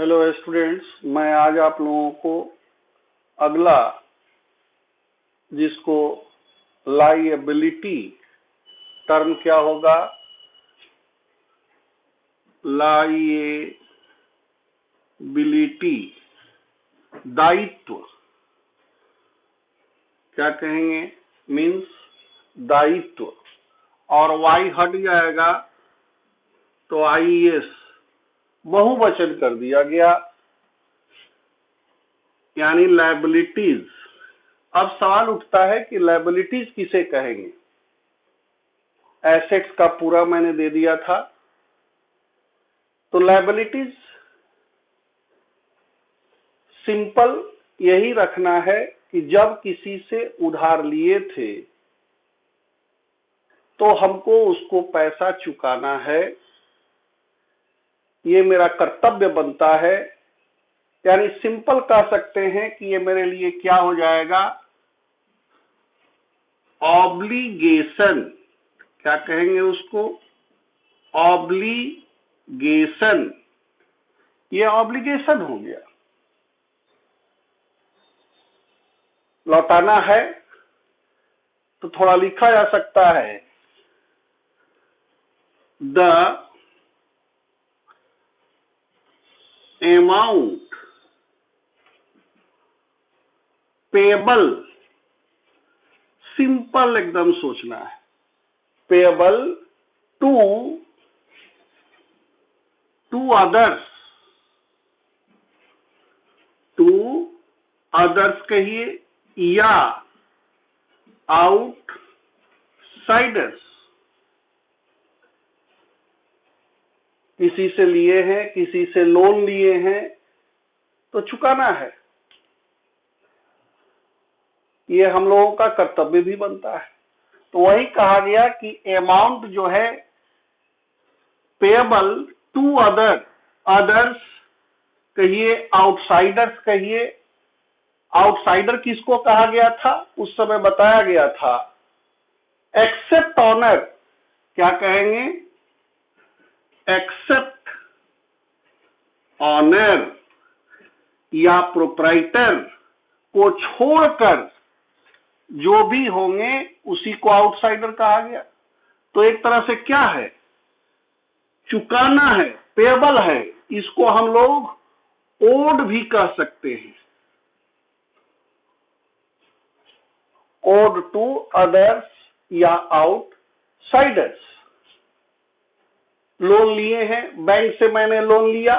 Hello students, मैं आज आप लोगों को अगला जिसको लायबिलिटी टर्म क्या होगा, लायबिलिटी दायित्व क्या कहेंगे, मीन्स दायित्व, और वाई हट जाएगा तो आईएस बहुवचन कर दिया गया, यानी लायबिलिटीज। अब सवाल उठता है कि लायबिलिटीज किसे कहेंगे। एसेट्स का पूरा मैंने दे दिया था, तो लायबिलिटीज सिंपल यही रखना है कि जब किसी से उधार लिए थे तो हमको उसको पैसा चुकाना है, ये मेरा कर्तव्य बनता है। यानी सिंपल कह सकते हैं कि ये मेरे लिए क्या हो जाएगा, ऑब्लिगेशन। क्या कहेंगे उसको, ऑब्लिगेशन। ये ऑब्लिगेशन हो गया। लौटाना है तो थोड़ा लिखा जा सकता है, द अमाउंट पेबल, सिंपल एकदम सोचना है, पेबल टू अदर्स कहिए या आउटसाइडर्स। किसी से लिए हैं, किसी से लोन लिए हैं तो चुकाना है। ये हम लोगों का कर्तव्य भी बनता है। तो वही कहा गया कि अमाउंट जो है पेबल टू अदर्स कहिए, आउटसाइडर्स कहिए। आउटसाइडर किसको कहा गया था, उस समय बताया गया था, एक्सेप्ट ऑनर। क्या कहेंगे, एक्सेप्ट ऑनर या प्रोप्राइटर को छोड़कर जो भी होंगे उसी को आउटसाइडर कहा गया। तो एक तरह से क्या है, चुकाना है, पेबल है। इसको हम लोग ओड भी कह सकते हैं, ओड टू अदर्स या आउटसाइडर्स। लोन लिए हैं, बैंक से मैंने लोन लिया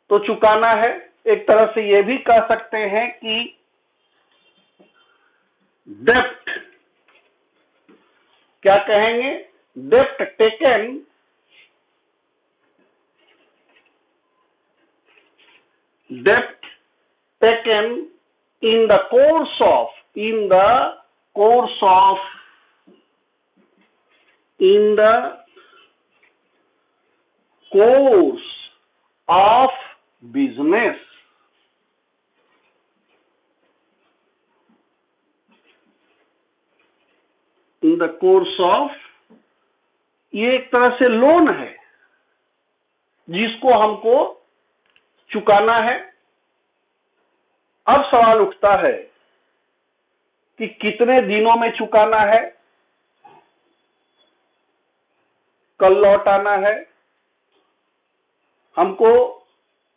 तो चुकाना है। एक तरह से यह भी कह सकते हैं कि डेप्ट। क्या कहेंगे, डेप्ट taken in the course of business। In the course of, ये एक तरह से लोन है जिसको हमको चुकाना है। अब सवाल उठता है कि कितने दिनों में चुकाना है, कल लौटाना है। हमको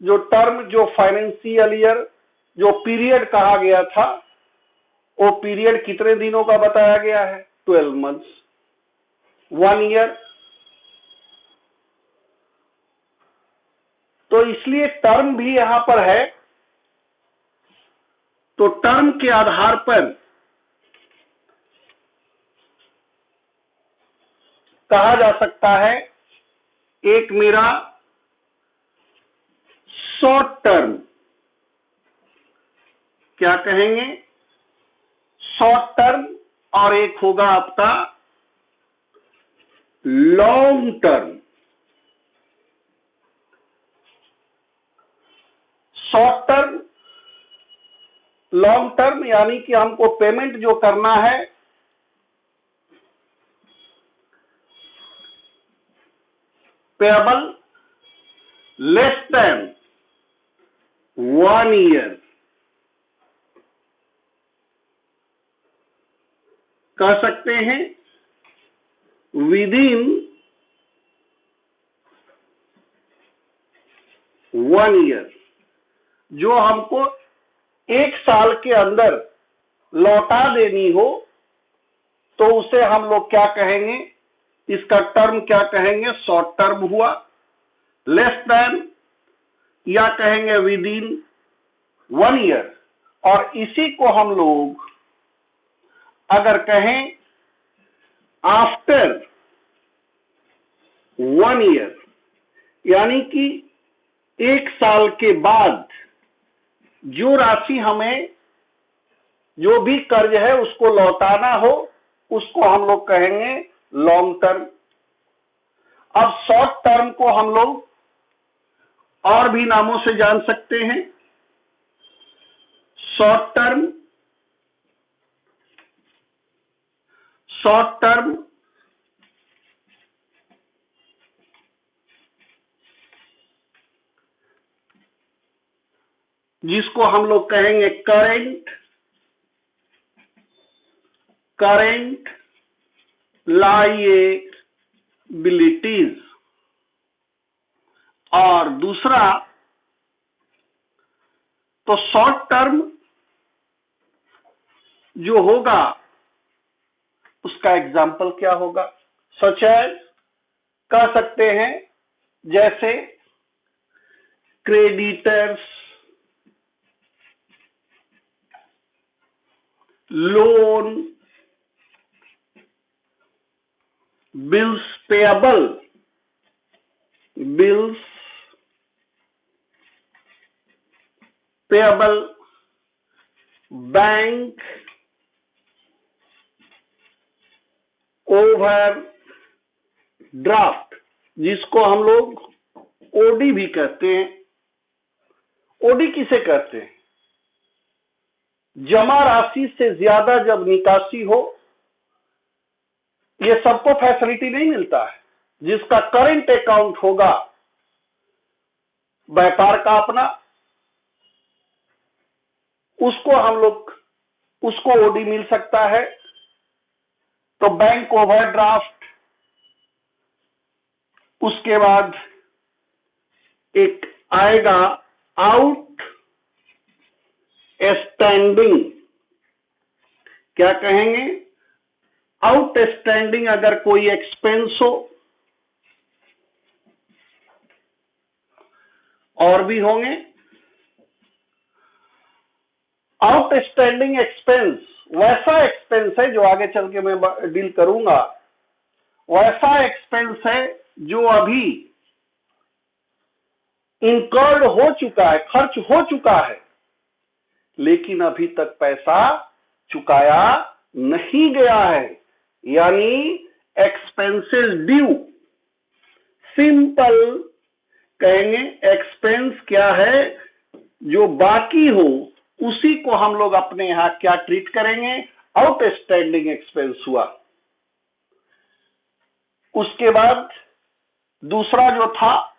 जो टर्म, जो फाइनेंशियल ईयर, जो पीरियड कहा गया था, वो पीरियड कितने दिनों का बताया गया है, 12 मंथ्स, 1 ईयर। तो इसलिए टर्म भी यहां पर है। तो टर्म के आधार पर कहा जा सकता है, एक मेरा शॉर्ट टर्म, क्या कहेंगे, शॉर्ट टर्म, और एक होगा आपका long term. Short term, long term, यानी कि हमको पेमेंट जो करना है पेबल लेस देन 1 ईयर, कह सकते हैं विद इन 1 ईयर, जो हमको 1 साल के अंदर लौटा देनी हो तो उसे हम लोग क्या कहेंगे, इसका टर्म क्या कहेंगे, शॉर्ट टर्म हुआ। लेस देन या कहेंगे विद इन 1 ईयर, और इसी को हम लोग अगर कहें आफ्टर 1 ईयर, यानी कि 1 साल के बाद जो राशि हमें, जो भी कर्ज है उसको लौटाना हो, उसको हम लोग कहेंगे लॉन्ग टर्म। अब शॉर्ट टर्म को हम लोग और भी नामों से जान सकते हैं। शॉर्ट टर्म, जिसको हम लोग कहेंगे करेंट लायबिलिटीज, और दूसरा तो शॉर्ट टर्म जो होगा उसका एग्जाम्पल क्या होगा, सच एज, कह सकते हैं जैसे creditors, loan, bills payable, bank over draft, जिसको हम लोग ओडी भी कहते हैं। ओडी किसे कहते हैं, जमा राशि से ज्यादा जब निकासी हो, ये सबको फैसिलिटी नहीं मिलता है। जिसका करंट अकाउंट होगा व्यापार का अपना, उसको हम लोग, उसको ओडी मिल सकता है। तो बैंक ओवरड्राफ्ट, उसके बाद एक आएगा आउट स्टैंडिंग, क्या कहेंगे, आउट स्टैंडिंग अगर कोई एक्सपेंस हो, और भी होंगे। आउटस्टैंडिंग एक्सपेंस वैसा एक्सपेंस है जो आगे चल के मैं डील करूंगा, वैसा एक्सपेंस है जो अभी इनकर्ड हो चुका है, खर्च हो चुका है, लेकिन अभी तक पैसा चुकाया नहीं गया है, यानी एक्सपेंसेस ड्यू। सिंपल कहेंगे एक्सपेंस क्या है, जो बाकी हो उसी को हम लोग अपने यहां क्या ट्रीट करेंगे, आउटस्टैंडिंग एक्सपेंस हुआ। उसके बाद दूसरा जो था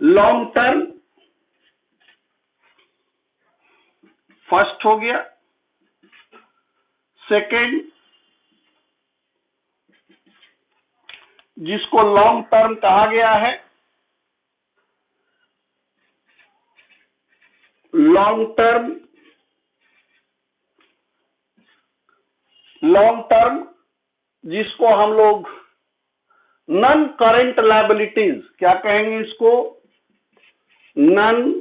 लॉन्ग टर्म, फर्स्ट हो गया। सेकेंड, जिसको लॉन्ग टर्म कहा गया है, लॉन्ग टर्म जिसको हम लोग नॉन करेंट लायबिलिटीज, क्या कहेंगे इसको, नॉन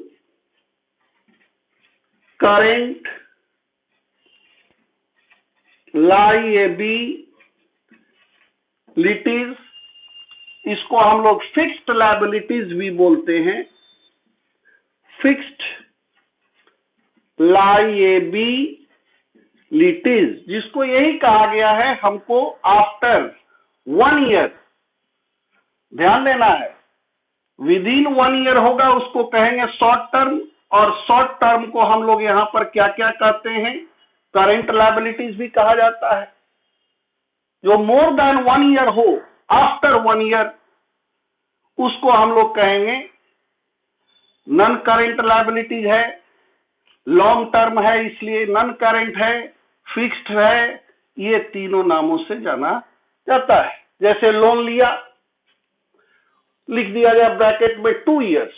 करेंट लायबिलिटीज, इसको हम लोग फिक्स्ड लायबिलिटीज भी बोलते हैं। फिक्स्ड लायबिलिटीज, जिसको यही कहा गया है हमको आफ्टर 1 ईयर, ध्यान देना है, विद इन 1 ईयर होगा उसको कहेंगे शॉर्ट टर्म, और शॉर्ट टर्म को हम लोग यहां पर क्या क्या कहते हैं, करेंट लायबिलिटीज भी कहा जाता है। जो मोर देन 1 ईयर हो, आफ्टर 1 ईयर, उसको हम लोग कहेंगे नॉन करेंट लायबिलिटीज है, लॉन्ग टर्म है इसलिए नॉन करेंट है, फिक्स्ड है, ये तीनों नामों से जाना जाता है। जैसे लोन लिया, लिख दिया गया ब्रैकेट में 2 इयर्स,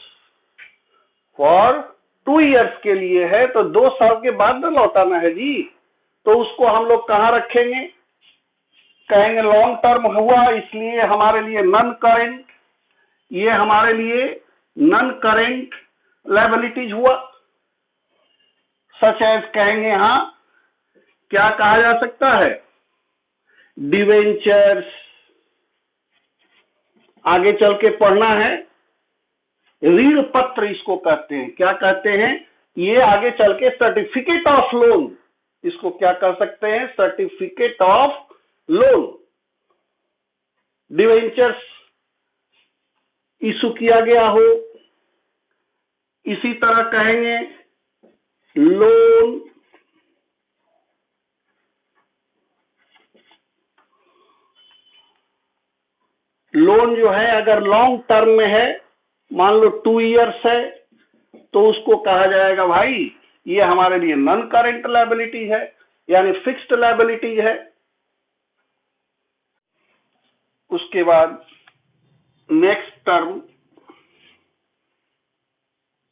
फॉर 2 इयर्स के लिए है तो 2 साल के बाद न लौटाना है जी, तो उसको हम लोग कहां रखेंगे, कहेंगे लॉन्ग टर्म हुआ इसलिए हमारे लिए नॉन करेंट, ये हमारे लिए नॉन करेंट लायबिलिटीज हुआ। सच एज कहेंगे यहां क्या कहा जा सकता है, डिवेंचर्स, आगे चल के पढ़ना है, ऋण पत्र इसको कहते हैं। क्या कहते हैं, ये आगे चल के सर्टिफिकेट ऑफ लोन, इसको क्या कह सकते हैं, certificate of loan. Debentures issue किया गया हो, इसी तरह कहेंगे लोन, लोन जो है अगर लॉन्ग टर्म में है, मान लो 2 इयर्स है, तो उसको कहा जाएगा भाई ये हमारे लिए नॉन करेंट लायबिलिटी है, यानी फिक्स्ड लायबिलिटी है। उसके बाद नेक्स्ट टर्म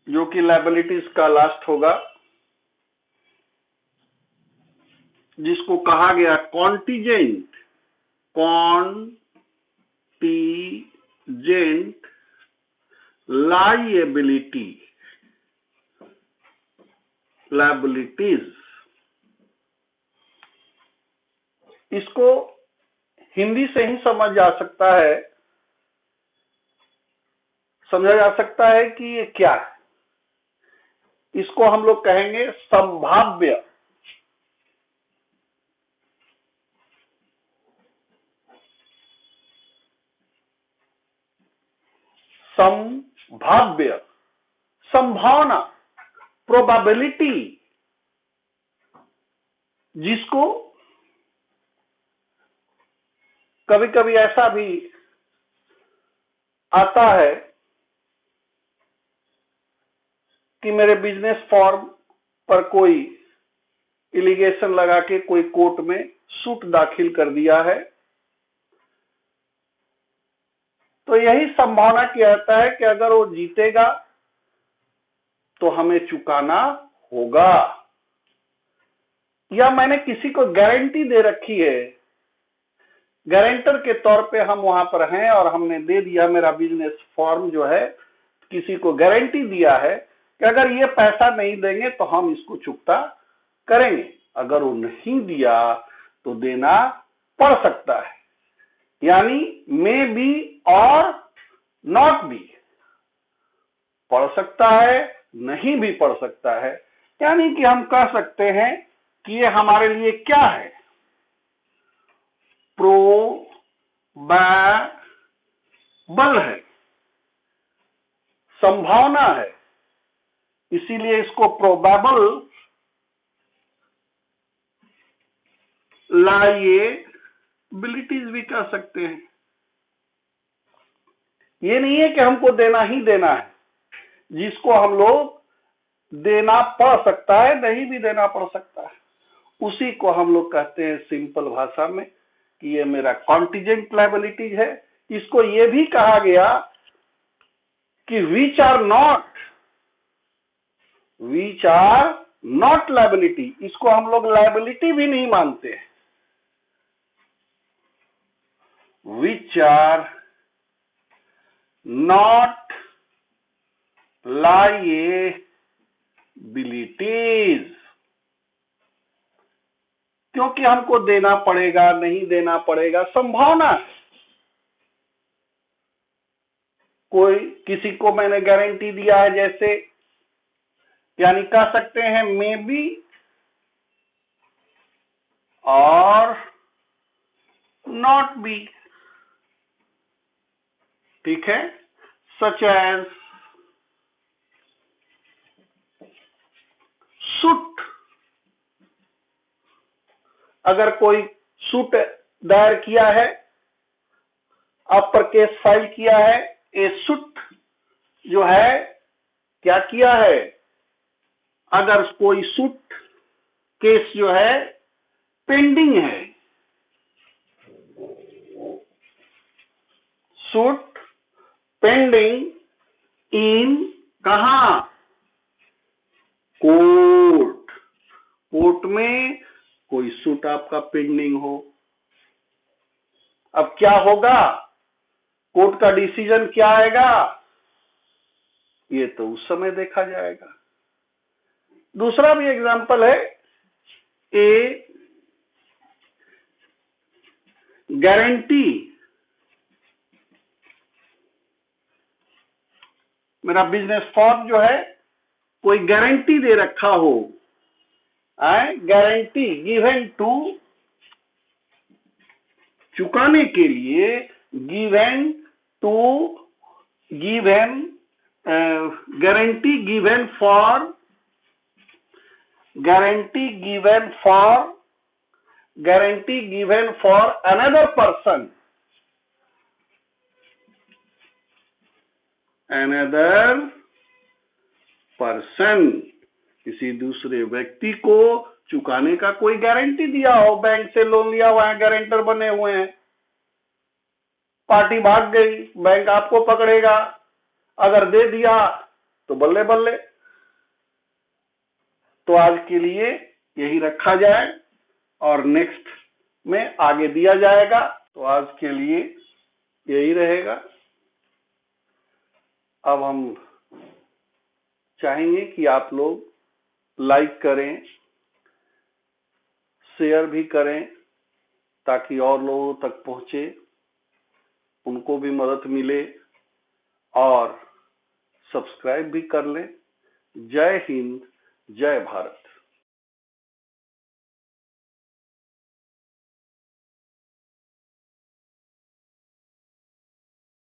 जो कि लायबिलिटीज का लास्ट होगा, जिसको कहा गया कॉन्टीजेंट, कॉन्टीजेंट लायबिलिटी, लायबिलिटीज। इसको हिंदी से ही समझा जा सकता है कि ये क्या है। इसको हम लोग कहेंगे संभाव्य, संभाव्य, संभावना, प्रोबेबिलिटी, जिसको कभी कभी ऐसा भी आता है कि मेरे बिजनेस फॉर्म पर कोई एलिगेशन लगा के कोई कोर्ट में सूट दाखिल कर दिया है, तो यही संभावना किया जाता है कि अगर वो जीतेगा तो हमें चुकाना होगा, या मैंने किसी को गारंटी दे रखी है, गारंटर के तौर पे हम वहां पर हैं और हमने दे दिया, मेरा बिजनेस फॉर्म जो है किसी को गारंटी दिया है कि अगर ये पैसा नहीं देंगे तो हम इसको चुकता करेंगे, अगर वो नहीं दिया तो देना पड़ सकता है, यानी मे बी और नॉट बी, पड़ सकता है नहीं भी पड़ सकता है, यानी कि हम कह सकते हैं कि ये हमारे लिए क्या है, प्रोबेबल है, संभावना है, इसीलिए इसको प्रोबेबल लायबिलिटीज भी कह सकते हैं। ये नहीं है कि हमको देना ही देना है, जिसको हम लोग देना पड़ सकता है, नहीं भी देना पड़ सकता है, उसी को हम लोग कहते हैं सिंपल भाषा में कि ये मेरा कॉन्टीजेंट लायबिलिटीज है। इसको ये भी कहा गया कि विच आर नॉट लायबिलिटी, इसको हम लोग लायबिलिटी भी नहीं मानते हैं, विच आर नॉट लायबिलिटीज, क्योंकि हमको देना पड़ेगा नहीं देना पड़ेगा संभावना है। कोई किसी को मैंने गारंटी दिया है, जैसे यानी कह सकते हैं मे बी और नॉट बी, ठीक है, सच एज सूट, अगर कोई सूट दायर किया है, अपर केस फाइल किया है, ए सुट जो है क्या किया है, अगर कोई सुट केस जो है पेंडिंग है, सुट पेंडिंग इन कहां, कोर्ट, कोर्ट में कोई सूट आपका पेंडिंग हो। अब क्या होगा, कोर्ट का डिसीजन क्या आएगा, ये तो उस समय देखा जाएगा। दूसरा भी एग्जांपल है, ए गारंटी, मेरा बिजनेस फॉर्म जो है कोई गारंटी दे रखा हो, गारंटी गिवन टू, चुकाने के लिए, given to, given guarantee given for, guarantee given for, guarantee given for another person, another person, किसी दूसरे व्यक्ति को चुकाने का कोई गारंटी दिया हो, बैंक से लोन लिया हुआ है, गारंटर बने हुए हैं, पार्टी भाग गई, बैंक आपको पकड़ेगा, अगर दे दिया तो बल्ले बल्ले। तो आज के लिए यही रखा जाए और नेक्स्ट में आगे दिया जाएगा। तो आज के लिए यही रहेगा। अब हम चाहेंगे कि आप लोग लाइक करें, शेयर भी करें, ताकि और लोगों तक पहुंचे, उनको भी मदद मिले, और सब्सक्राइब भी कर लें। जय हिंद, जय भारत।